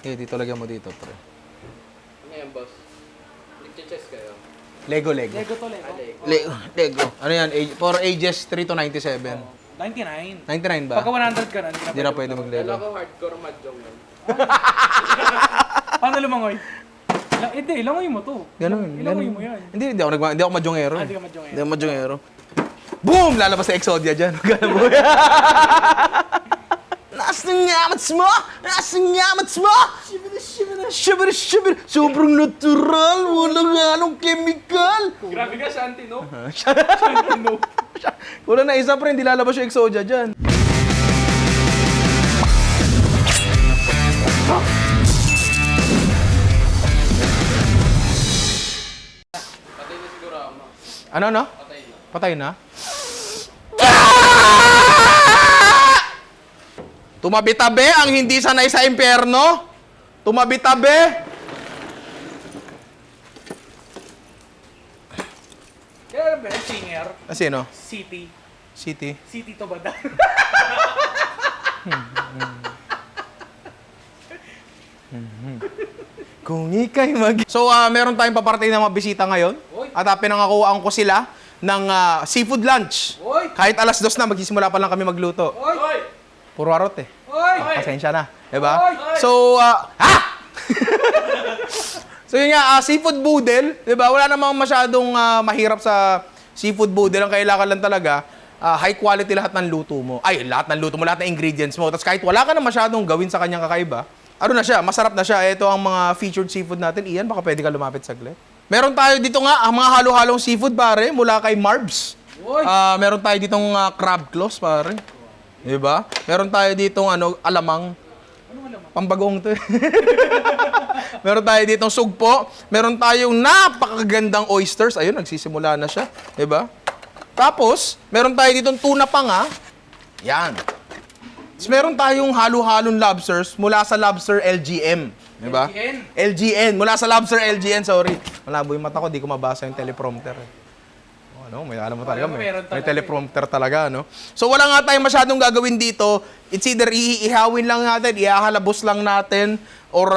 Eh, dito lagyan mo dito, pre. Ano yan, boss? Nag-chess kayo? Lego, Lego. Lego to, Lego. Lego. Ano yan? For ages 3 to 97. 99. 99 ba? Pagka 100 ka na, Hindi na pwede Kala mag-Lego. ko hardcore mahjong yun. Paano lumangoy? Hindi, langoy mo to. Ganun. Ilangoy mo yan. Hindi ako madyongero. Hindi ka madyongero. Hindi ako madyongero. Boom! Lalabas sa Exodia dyan. Ganun mo. Nasaan ngamats mo? Nasaan ngamats mo? Shibir. Sobrang natural. Walang anong chemical. Grabe ka, Shanti, no? Wala na isa, pre. Hindi lalabas yung Exodia dyan. Patay na siguro ama. Ano? Patay na. Patay na? Tumabi-tabi ang hindi sanay sa impyerno. Tumabi-tabi. Kaya ba yung singer? Sino? City. City. City to ba da? Kung ika'y So, meron tayong paparating na mga bisita ngayon. At pinangakuhaan ko sila ng seafood lunch. Oy! Kahit alas 2 na, magsisimula pa lang kami magluto. Oy! Puro arot eh. Oy! Pasensya na. Diba? Oy! So, ha? So yun nga, seafood boodle, 'di ba? Wala namang masyadong mahirap sa seafood boodle. Ang kailangan lang talaga, high quality lahat ng luto mo. Ay, lahat ng luto mo, lahat ng ingredients mo. Tapos kahit wala ka na masyadong gawin sa kanyang kakaiba, ano na siya, masarap na siya. Ito ang mga featured seafood natin. Ian, baka pwede ka lumapit saglit. Meron tayo dito nga, ang mga halo-halong seafood, pare, mula kay Marbs. Oy! Meron tayo ditong crab claws, pare. 'Di ba? Meron tayo ditong alamang. Anong alam mo? Pambagong to. Meron tayo ditong sugpo. Meron tayong napakagandang oysters. Ayun, nagsisimula na siya. Diba? Tapos, meron tayo ditong tuna panga. Yan. Tapos meron tayong halo-halong lobsters mula sa Lobster LGM. Diba? LGN? LGN. Mula sa Lobster LGN, sorry. Malabo yung mata ko, di ko mabasa yung teleprompter. May alam mo talaga, may teleprompter talaga, no? So wala nga tayong masyadong gagawin dito. It's either iihawin lang natin, ihahalabos lang natin, or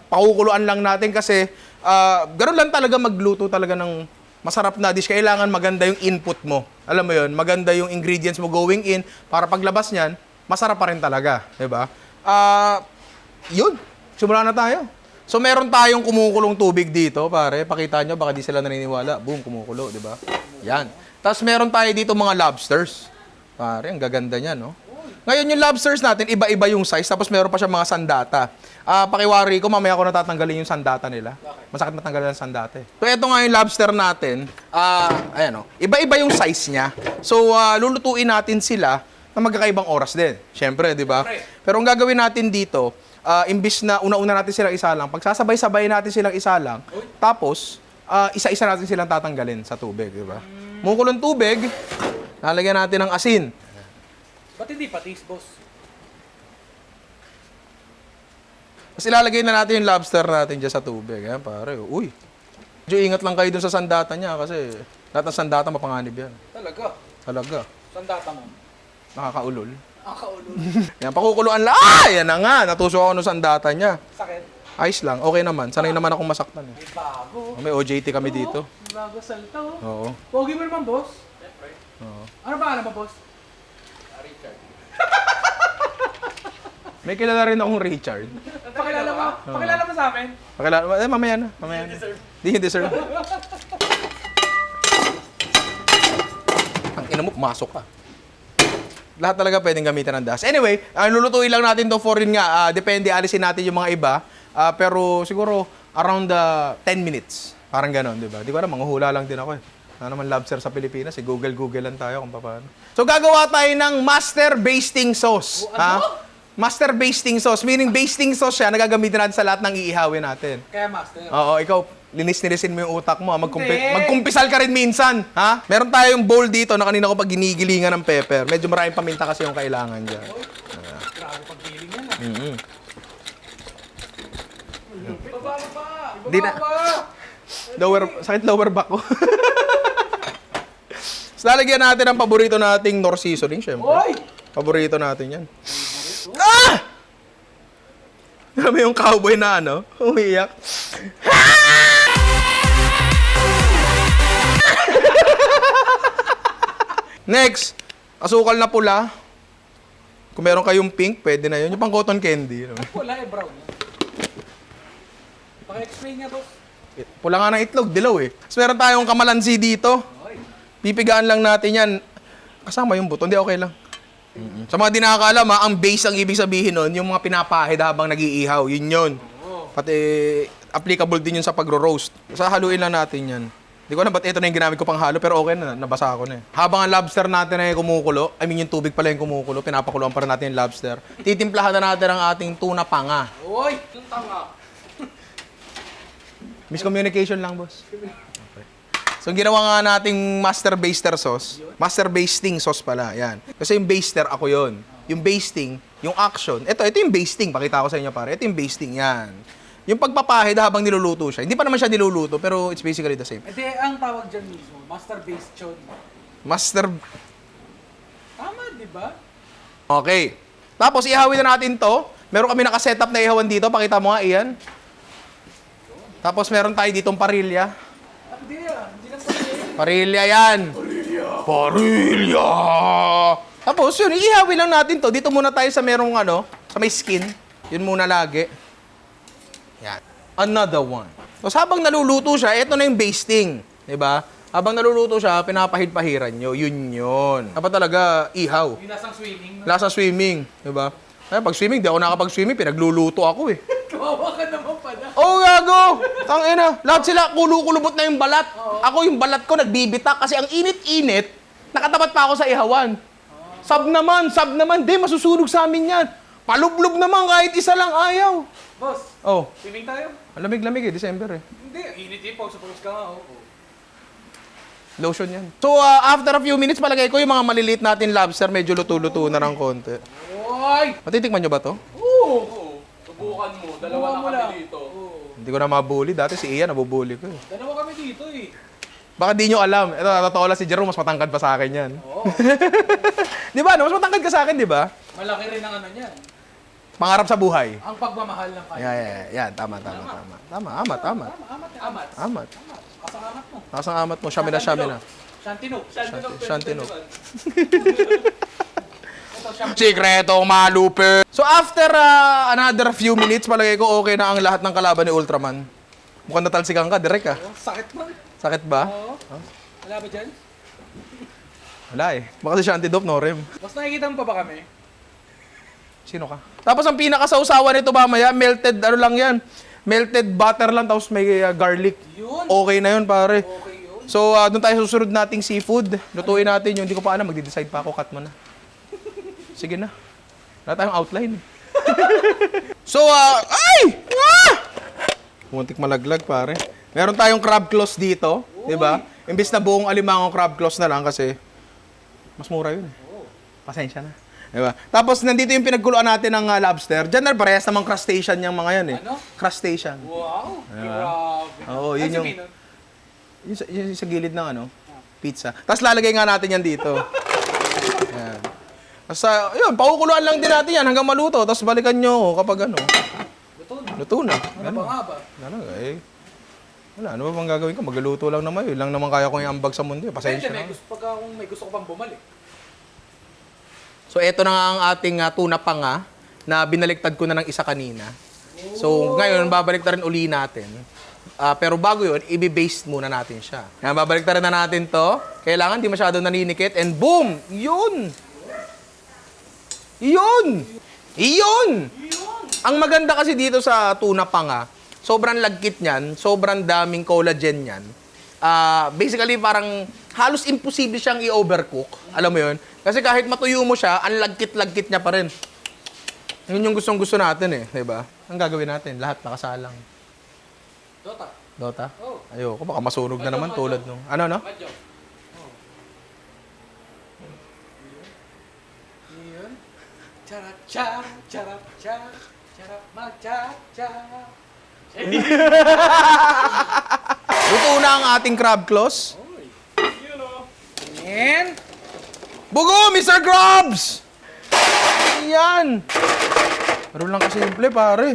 pakukuluan lang natin kasi ganoon lang talaga magluto talaga ng masarap na dish. Kailangan maganda yung input mo. Alam mo yun, maganda yung ingredients mo going in para paglabas niyan, masarap pa rin talaga, 'di ba? Yun, simulan na tayo. So meron tayong kumukulong tubig dito, pare. Pakita nyo, baka di sila naniniwala. Boom, kumukulo, di ba? Yan. Tapos meron tayo dito mga lobsters. Pare, ang gaganda niya, no? Ngayon yung lobsters natin, iba-iba yung size. Tapos meron pa siya mga sandata. Pakiwari ko, mamaya ko natatanggalin yung sandata nila. Masakit matanggalin ang sandata eh. So ito nga yung lobster natin. Ayan, iba-iba yung size niya. So lulutuin natin sila na magkakaibang oras din. Siyempre, di ba? Pero ang gagawin natin dito, imbis na una-una natin silang isa lang, pagsasabay-sabay natin silang isa lang, tapos isa-isa natin silang tatanggalin sa tubig, di ba? Mukulong tubig, lalagyan natin ng asin. Ba't hindi patis, boss? Tapos ilalagay na natin yung lobster natin dyan sa tubig. Ayan, pare. Uy! Medyo ingat lang kayo dun sa sandata niya kasi lahat ng sandata mapanganib yan. Talaga? Talaga. Sandata mo? Nakakaulol. Nakakaulol. Yan, pakukuluan lang. Yan na nga. Natusok ako ng sandata niya. Sakit? Ayos lang. Okay naman. Sanay naman akong masaktan. Eh. May bago. May OJT kami dito. Bago salta, oh. Oo. Pogi mo naman, boss. Oo. Ano ba alam mo, boss? Richard. May kilala rin akong Richard. Pakilala mo. Pakilala mo sa amin. Pakilala, mamaya na. Mamaya na. Di deserve. Ang ina mo, pumasok ka. Lahat talaga pwedeng gamitan ng das. Anyway, lulutuin lang natin to for rin nga. Depende, alisin natin yung mga iba. Pero siguro, around 10 minutes. Parang ganon, di ba? Di ko alam, manghuhula lang din ako eh. Ano naman lobster sa Pilipinas, Google lang tayo kung paano. So gagawa tayo ng master basting sauce. Master basting sauce, meaning basting sauce siya, nagagamitin natin sa lahat ng iihawin natin. Kaya master. Oo, ikaw, linis-nilisin mo yung utak mo. Magkumpisal ka rin minsan. Ha? Meron tayong bowl dito na kanina ko pag ginigilingan ng pepper. Medyo maraming paminta kasi yung kailangan dyan. Grabe paggiling yan, ah. Mm-hmm. Baba pa! Di na. Sakit lower back ko. So, lalagyan natin ang paborito nating Knorr seasoning, syempre. Oy! Paborito natin yan. Ah! Alam mo yung cowboy na ano, umiiyak. Next, asukal na pula. Kung meron kayong pink, pwede na yun. Yung pang cotton candy. Ano? Wala eh, brown. Paki-explain nga, boss. Pula nga ng itlog, dilaw eh. Tapos meron tayong kamalansi dito. Oy. Pipigaan lang natin yan. Kasama yung buto, hindi okay lang. Sa mga di nakakaalam, ang base ang ibig sabihin nun, yung mga pinapahid habang nag-iihaw, yun yun. Pati applicable din yun sa pagro-roast. Sa haluin lang natin yan. Hindi ko alam ba't ito na yung ginamit ko pang halo, pero okay na, nabasa ako na eh. Habang ang lobster natin ay kumukulo, yung tubig pala yung kumukulo, pinapakuluan pa rin natin yung lobster. Titimplahan na natin ang ating tuna panga. Oy! Yung tanga. Miscommunication lang, boss. Okay. So, ang ginawa nga nating master baster sauce, master basting sauce pala, yan. Kasi yung baster, ako yon. Yung basting, yung action, ito yung basting, pakita ko sa inyo pare, ito yung basting, yan. Yung pagpapahid habang niluluto siya. Hindi pa naman siya niluluto, pero it's basically the same. Edi, ang tawag dyan mismo, master-based chon. Master... Tama, di ba? Okay. Tapos, ihawin na natin to. Meron kami nakasetup na ihawan dito. Pakita mo nga, Ian. Tapos, meron tayo ditong parilya. Hindi hindi lang sabihin. Parilya yan. Parilya! Tapos, yun, ihawin lang natin to. Dito muna tayo sa merong ano, sa may skin. Yun muna lagi. Yan. Another one. Tapos habang naluluto siya, ito na yung basting. Diba? Habang naluluto siya, pinapahid-pahiran nyo. Yun yun. Dapat talaga ihaw. Yung lasang swimming. No? Lasa swimming. Diba? Kaya pag swimming, di ako nakapag-swimming, pinagluluto ako eh. Kawawa ka naman pala. Oh, gago! Tangina. Lahat sila kulukulubot na yung balat. Ako yung balat ko nagbibitak kasi ang init-init, nakatapat pa ako sa ihawan. Sab naman. Di, masusunog sa amin yan. Palublob naman kahit isa lang ayaw. Boss, Oh, swimming tayo? ang lamig-lamig eh, December eh. Hindi, init yun. Pause ka nga. Oh. Lotion yan. So, after a few minutes, palagay ko yung mga maliliit natin lobster, medyo luto-luto na ng konti. Oy! Matitikman nyo ba to? Oo! Subukan mo. Dalawa na kami dito. Hindi ko na mabuli. Dati si Ian, nabubuli ko eh. Dalawa kami dito eh. Baka di nyo alam. Ito, totoo lang si Jerome, mas matangkad pa sa akin yan. Oo. Di ba? No? Mas matangkad ka sa akin, di ba? Malaki rin ang ano niyan. Pangarap sa buhay. Ang pagmamahal ng kanya. Yan. Tama. Amat. Amat. Amat. Kasangamat mo. Nakasang amat mo. Siyami na. Shantino. Shantino. Ito, Shantino. Sikreto, malupe. So after another few minutes, palagay ko okay na ang lahat ng kalaban ni Ultraman. Mukhang natalsikan ka, direk ah. Sakit man. Sakit ba? Oo. Wala ba dyan? Wala eh. Baka siya antidope, no, Rem? Mas nakikita mo pa ba kami? Sino ka? Tapos ang pinakasausawan nito mamaya, melted, ano lang yan, melted butter lang, tapos may garlic. Yun. Okay na yun, pare. Okay yun. So, doon tayo susunod nating seafood. Lutuin natin yun. Hindi ko pa alam, magde-decide pa ako, cut mo na. Sige na. Wala tayong outline. So, ay! Muntik malaglag, pare. Meron tayong crab claws dito, di ba? Imbis na buong alimangong crab claws na lang kasi mas mura yun. Pasensya na. Diba? Tapos nandito yung pinagkuluan natin ng lobster. Diyan na parehas namang crustacean yung mga yan eh. Ano? Crustacean. Wow. Grabe. Oo, yun Ano yung, sabihin nun? yung sa gilid ng ano, pizza. Tapos lalagay nga natin yan dito. Yan. Tapos yun, pakukuluan lang din natin yan hanggang maluto. Tapos balikan nyo kapag ano. Luto na. Luto na. Ano ba nga ba? Ano eh. Wala, ano ba bang gagawin ko? Magluluto lang naman. Yun lang naman kaya kong iambag sa mundo. Pasensya Pwede, na. pagka kung may gusto ko pang bumalik. So, eto na nga ang ating tuna panga na binaliktad ko na ng isa kanina. So, ngayon, babaliktad rin uli natin. Pero bago yun, i-baste muna natin siya. Yan, babaliktad na natin to. Kailangan di masyado naninikit. And boom! Yun! Ang maganda kasi dito sa tuna panga, sobrang lagkit niyan, sobrang daming collagen niyan. Basically, parang halos imposible siyang i-overcook. Alam mo yun? Kasi kahit matuyo mo siya, ang lagkit-lagkit niya pa rin. Yun yung gustong-gusto natin eh, di ba? Ang gagawin natin, lahat nakasalang. Dota. Dota? Oh. Ayoko, baka masunog na naman tulad nung... Ano, no? Madyo. Yun. Charap-cha, charap-cha, charap-ma-cha-cha. Luto na ang ating crab claws. And, Bugo, Mr. Grabs! Yan! Pero lang kasimple, pare.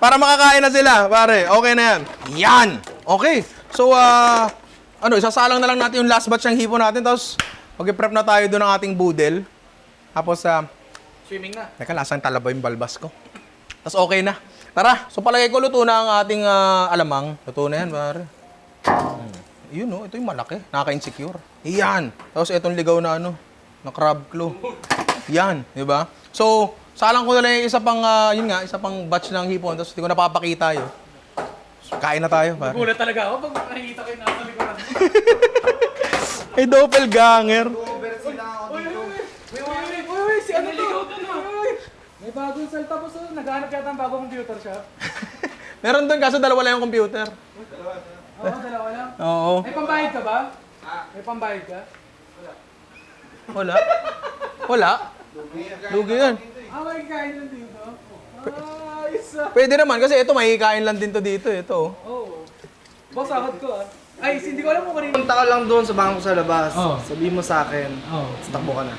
para makakain na sila, pare. Okay na yan. Yan! Okay. So, isasalang na lang natin yung last batch ng hipon natin. Tapos, mag-prep na tayo doon ng ating budel. Tapos, Swimming na. teka, lasang talaba yung balbas ko. Tapos, okay na. Tara. So, palagay ko luto na ang ating alamang. Luto na yan, pare. Yun, no. Ito yung malaki. Nakaka-insecure. Yan. Tapos, itong ligaw na na crab claw. Yan. Di ba? So, salang ko na lang yung isa pang, isa pang batch ng hipon. Tapos, hindi ko napapakita yun. So, kain na tayo, pare. Gulat talaga ako pag nakikita ko yung nasa likuran mo. Ay, doppelganger. Uy, si ano to? Uy, may bagong cell tapos naghahanap yata ng bagong computer shop. Meron doon, kaso dalawa lang yung computer. Oo, dalawa lang. Oo. May pambayad ka ba? May pambayad ka? Wala. Wala. Lugi yan. May kain lang dito. Isa. Pwede naman, kasi ito, mahikain lang din to dito. Ito. Oo. Boss, ahod ko ah. Ay, hindi ko alam kung kanina. Punta ka lang doon sa bangko sa labas. Oo. Sabihin mo sa akin. Oo. Tapos takbo ka na.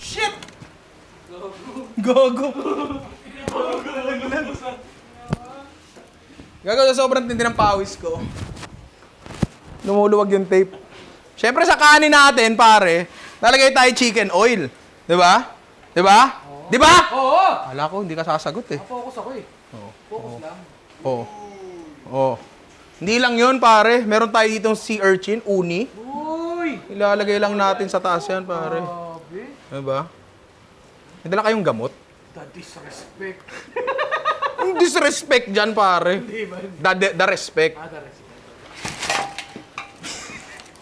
Shit! Gogo. Gago, sa sobrang tindi ng pawis ko. Lumuluwag yung tape. Siyempre sa kanin natin, pare, lalagay tayo chicken oil. Di ba? Di ba? Di ba? Oo! Ala ko, hindi ka sasagot eh. Focus ako eh. Focus lang. Oo. Oo. Hindi lang yun, pare. Meron tayo ditong sea urchin, uni. Uy! Ilalagay lang natin sa taas yan, pare. Grabe. Di ba? May dala kayong gamot? The disrespect. Ang disrespect dyan, pare. The respect.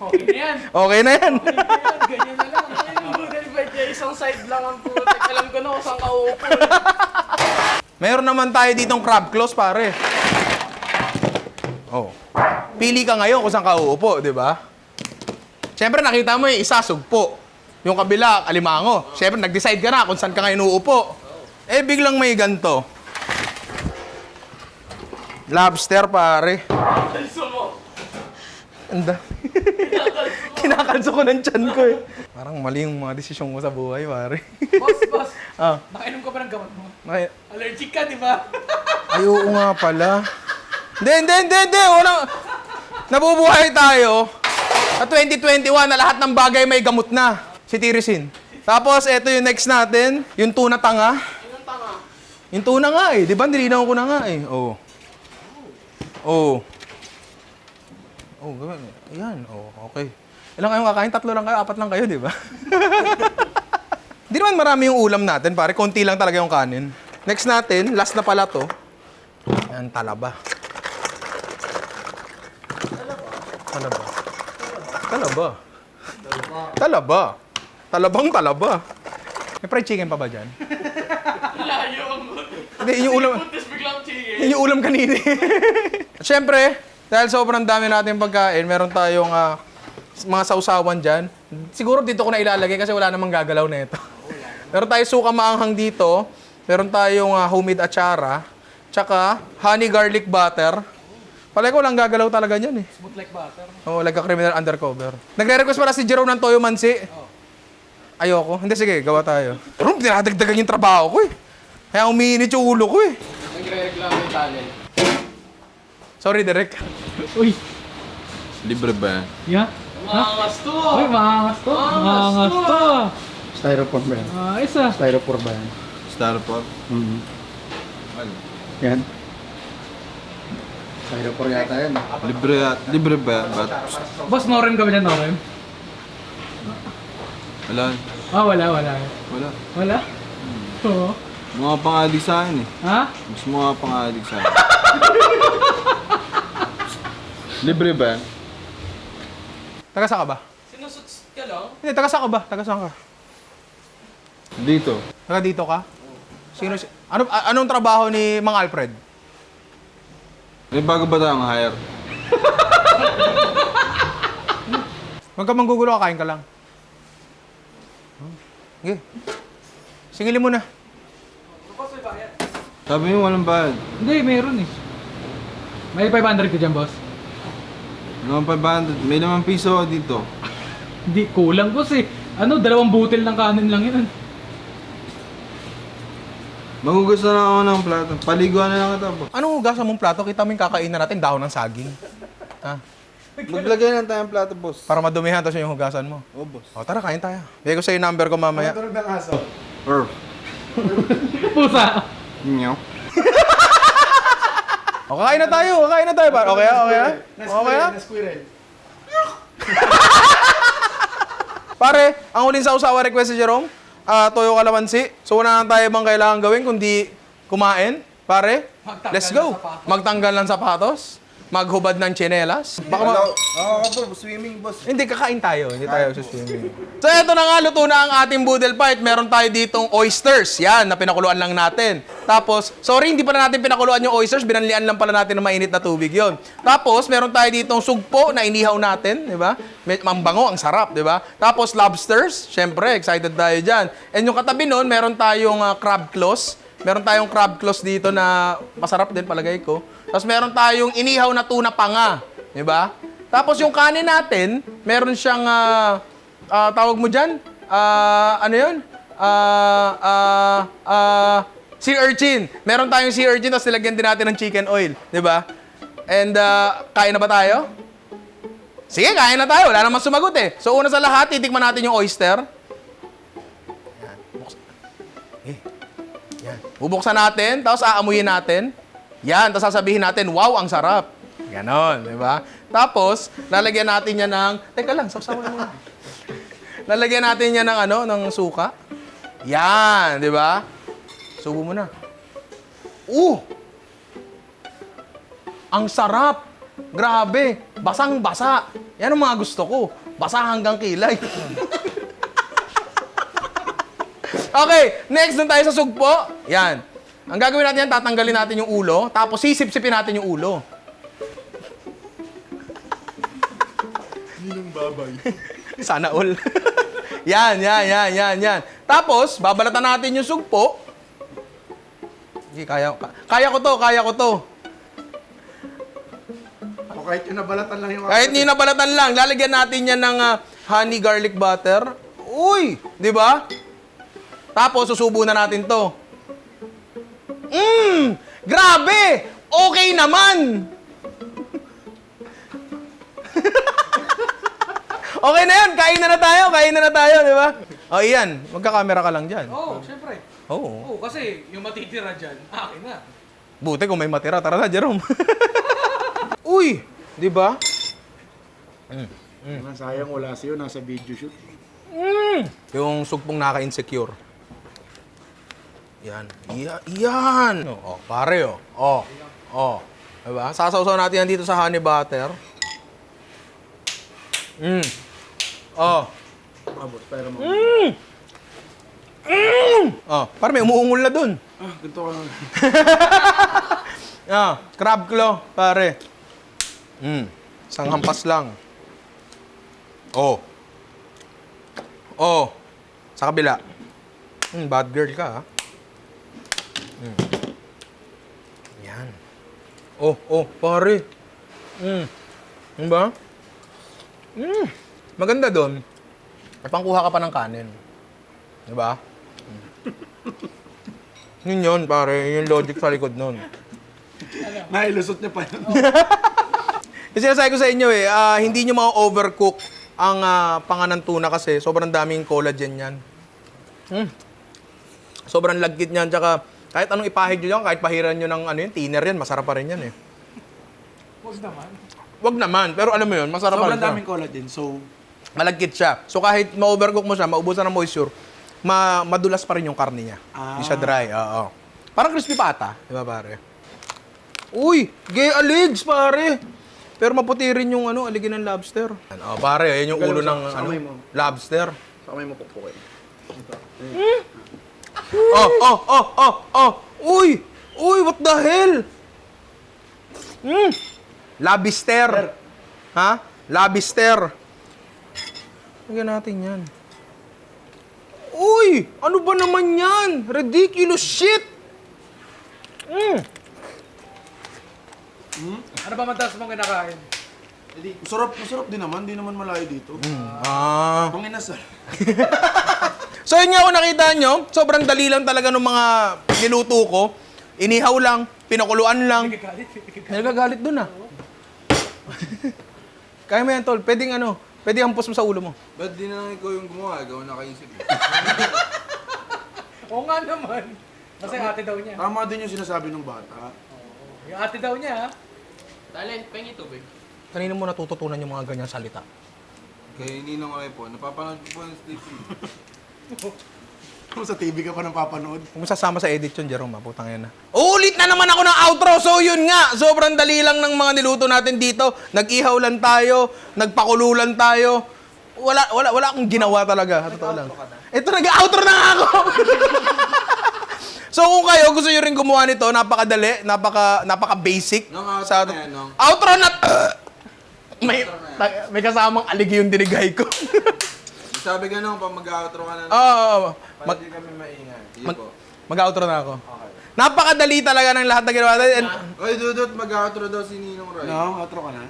Okay na yan. Okay na yan. Ganyan na lang. Yung Google Bite niya, isang side lang ang putek. Alam ko na kung saan ka uupo. Meron naman tayo ditong crab claws, pare. Oh. Pili ka ngayon kung saan ka uupo, di ba? Siyempre, nakita mo yung isa, sugpo. Yung kabila, alimango. Siyempre, nag-decide ka na kung saan ka ngayon uupo. Eh, biglang may ganto. Lobster, pare. Kalso mo. Anda. Kinakalso ko ng tiyan ko eh. Parang mali yung mga desisyon ko sa buhay, pare. Boss. Ah, Nakainom ka ba ng gamot mo? may... Allergic ka, di ba? Ay, oo nga pala. Hindi. Wala. Nabubuhay tayo sa 2021 na lahat ng bagay may gamot na. Si Tirisin. Tapos, eto yung next natin. Yung tuna tanga. Anong tanga? Yung tuna nga eh. Di ba? Nilinaw ko na nga eh. Oo. Oo. Oh, gawin. Ayan. Oh, okay. Ilang kayong kakain? 3 lang kayo? 4 lang kayo, di ba? Di naman marami yung ulam natin, pare. Konti lang talaga yung kanin. Next natin, last na pala to. Ayan, talaba. Talabang. May fried chicken pa ba dyan? Layo ang Hindi, yung ulam... Tapos biglang chicken. Yun yung ulam kanina. At syempre, dahil sobrang dami natin pagkain, meron tayong mga sausawan dyan. Siguro dito ko na ilalagay kasi wala namang gagalaw na ito. Meron tayong suka maanghang dito. Meron tayong homemade atsara. Tsaka honey garlic butter. Palay ko lang gagalaw talaga yan eh. Smooth like butter. Oo, like a criminal undercover. Nagre-request pala si Jerome ng Toyo Mansi. Ayoko. Hindi, sige, gawa tayo. Pero dinadagdagan yung trabaho ko eh. Kaya umiinit yung ulo ko eh. Nagre-reklamo yung talent. Sorry, Derek. Uy. Libre ba yan? Yeah? Maangas to. Uy, maangas to. Maangas to. Styrofoam ba yan? Isa. Styrofoam ba yan? Styrofoam? Ano? Yan. Styrofoam yata yan. Libre ba yan? Ba't? Boss, Norem ka ba dyan, Norem? Wala. Wala. Wala. Oo. Mga pang-adik sa akin eh. Ha? Mas mga pang-adik sa akin. Libre ba yan? Taga saan ka ba? Sinusuts ka lang? Hindi, taga saan ka ba? Taga saan ka? Dito. Taga dito ka? Anong trabaho ni Mang Alfred? May bago ba tayong hire? Huwag ka manggugulo, kain ka lang. Sige. Singilin mo na. Sabi niyo walang bayad. Hindi, meron eh. May 500 ka dyan, boss. Naman 500. May 5 piso ako dito. Hindi, kulang, boss eh. 2 butil ng kanin lang yun. Magugas na lang ako ng plato. Paliguan na lang kita po. Anong hugasan mong plato? Kita mo yung kakainin natin, dahon ng saging. Ha? Maglagay lang tayong plato, boss. Para madumihan tapos yung hugasan mo. Oo, boss. O, tara, kain tayo. Bigay ko sa'yo yung number ko mamaya. Tulog ng aso. Or, Pusa. inyo. O, kakain na tayo. Okay ah? Okay ah? Na-squirrel. Pare, ang huling sausawa request si Jerome, toyo kalamansi. So, wala na tayo bang kailangan gawin kundi kumain. Pare, let's go. Magtanggal ng sapatos. Maghubad ng tsinelas. Baka Oo, swimming, boss. Hindi, kakain tayo. Hindi tayo sa swimming. So, eto na nga, luto na ang ating boodle fight. Meron tayo ditong oysters. Yan, na pinakuluan lang natin. Tapos, sorry, hindi pa na natin pinakuluan yung oysters. Binanlian lang pala natin ng mainit na tubig yon. Tapos, meron tayo ditong sugpo na inihaw natin. Di ba? Mambango, ang sarap, di ba? Tapos, lobsters. Siyempre, excited tayo dyan. And yung katabi nun, meron tayong crab claws. Meron tayong crab claws dito na masarap din, palagay ko. Tapos meron tayong inihaw na tuna panga. Di ba? Tapos yung kanin natin, meron siyang, tawag mo dyan? Ano yun? Sea urchin. Meron tayong sea urchin, tapos nilagyan din natin ng chicken oil. Di ba? And, kain na ba tayo? Sige, kain na tayo. Wala naman sumagot eh. So, una sa lahat, titikman natin yung oyster. Yan. Bubuksan natin, tapos aamuyin natin. Yan, tapos sasabihin natin, wow, ang sarap. Ganon, di ba? Tapos, lalagyan natin yan ng... Teka lang, sausawan mo. Lalagyan natin yan ng ng suka. Yan, di ba? Subo mo na. Ang sarap. Grabe. Basang-basa. Yan ang mga gusto ko. Basa hanggang kilay. Okay, next doon tayo sa sugpo. Yan. Ang gagawin natin yan, tatanggalin natin yung ulo, tapos sisip-sipin natin yung ulo. Ninong babay. Sana all. yan. Tapos, babalatan natin yung sugpo. Hindi, kaya ko to. O kahit yung nabalatan lang yung... Kahit hindi nabalatan lang, lalagyan natin yan ng honey garlic butter. Uy! Di ba? Tapos, susubo na natin to. Grabe! Okay naman! Okay na yun, kain na tayo, di ba? O, iyan, magkakamera ka lang dyan. Oo, syempre. Oo. Oo, kasi yung matitira dyan, akin na. Buti kung may matira, tara na, Jerome. Uy! Di ba? Sayang wala sa'yo, nasa video shoot. Yung sugpong naka-insecure. Yan. Yan! Oh, pare, oh. Diba? Sasawsaw natin yan dito sa honey butter. Oh. Abot, pero mo. Oh, pare may umuungol na dun. Ganito ka lang. Crab claw, pare. Isang hampas lang. Oh. Sa kabila. Bad girl ka, ha? Yan. Pare. Diba? Maganda doon. Pangkuha ka pa ng kanin. Diba? Yun, pare. Yung logic sa likod nun. Nailusot niya pa yun. Kasi sinasabi ko sa inyo hindi nyo ma-overcook ang panganan tuna kasi sobrang daming collagen yan. Sobrang lagkit niyan. Tsaka kahit anong ipahid nyo yan, kahit pahiran nyo ng thinner yan, masarap pa rin yan eh. Wag naman, pero alam mo yun, masarap pa rin Sobrang siya. daming collagen, so... Malagkit siya. So kahit ma-overcook mo siya, maubusan ng moisture, madulas pa rin yung karne niya. Hindi siya dry, oo. Parang crispy pata, di ba pare? Uy, gay aligs pare! Pero maputi rin yung aligin ng lobster. Pare, yan yung ulo ng lobster. Sa kamay mo pupukin. Uy, what the hell? Lobster. Ha? Lobster. Lagyan natin yan. Uy, ano ba naman yan? Ridiculous shit. Ano ba madalas mong kinakain? Masarap din naman, di naman malayo dito. Panginasal. So yun nga kung nakita nyo, sobrang dali lang talaga ng mga niluto ko. Inihaw lang, pinakuluan lang. Nagagalit dun Kaya mo yan, tol. Pwedeng hampos mo sa ulo mo. Ba't di na lang ikaw yung gumawa? Ikaw nakaisip. Oo nga naman. Kasi ate daw niya. Tama din yung sinasabi ng bata. Yung ate daw niya, ha? Talent, pengi tubig. Kanina mo natututunan yung mga ganyang salita. Kaya Ninong Ray po, napapanood ko po yung Steve. Kung sa TV ka pa nang papanood. Kung sasama sa edit yun, Jerome, putang yan na. Ulit na naman ako ng outro! So yun nga, sobrang dali lang ng mga niluto natin dito. Nag-ihaw lang tayo, nagpakululan tayo. Wala akong ginawa talaga. Totoo lang. Ito, nag-outro na nga ako! So kung kayo gusto nyo rin gumawa nito, napakadali, napaka-basic. Nung outro na yan, nung. Outro na! May kasamang aligi yung dinigay ko. Sabi ka nung, pag mag-outro ka na. Oo. Para di kami maingay. Sige po. Mag-outro na ako. Napakadali talaga ng lahat na ginawa natin. Oy, Dudut, mag-outro daw si Ninong Ray. No, outro ka na.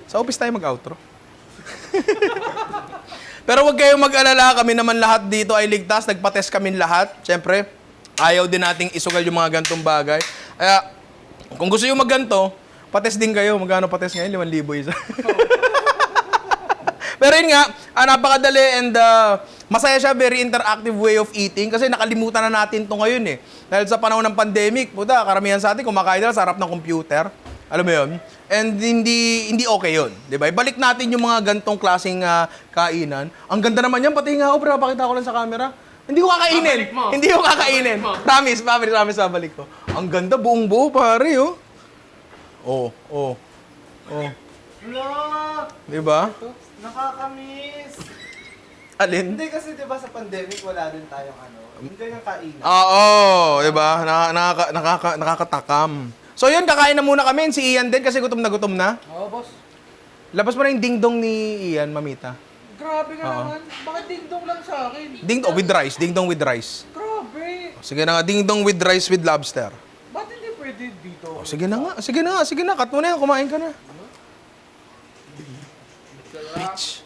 Sa office tayo mag-outro. Pero wag kayong mag-alala, kami naman lahat dito ay ligtas. Nagpa-test kami lahat. Siyempre, ayaw din nating isugal yung mga gantong bagay. Kaya, kung gusto yung magganto, pa-test din kayo. Magkano pa-test ngayon? 5,000 isa. Pero yun nga, napakadali and masaya siya, very interactive way of eating kasi nakalimutan na natin to ngayon eh. Dahil sa panahon ng pandemic, puta, karamihan sa atin kumakain na sa harap ng computer. Alam mo yun? And hindi okay yun. Diba? Ibalik natin yung mga gantong klaseng kainan. Ang ganda naman yan, pati nga ako, pero napakita ko lang sa camera. Hindi ko kakainin. Babalik mo. Hindi ko kakainin. Babalik mo. Promise, babalik ko. Ang ganda, buong buo, pare, oh. Oh. Wala! Diba? Nakakamiss! Alin? Hindi kasi diba sa pandemic wala din tayong hindi kayong kainan. Oo, diba? Nakakatakam. So yun, kakain na muna kami. Si Ian din kasi gutom na. Oo, boss. Labas mo na yung ding-dong ni Ian, mamita. Grabe ka Oo. naman. Bakit ding-dong lang sa akin? Ding-dong with rice. Ding-dong with rice. Grabe. Sige na nga, ding-dong with rice with lobster. Ba't hindi pwede dito? Sige na nga. Cut mo na yan. Kumain ka na. Bitch.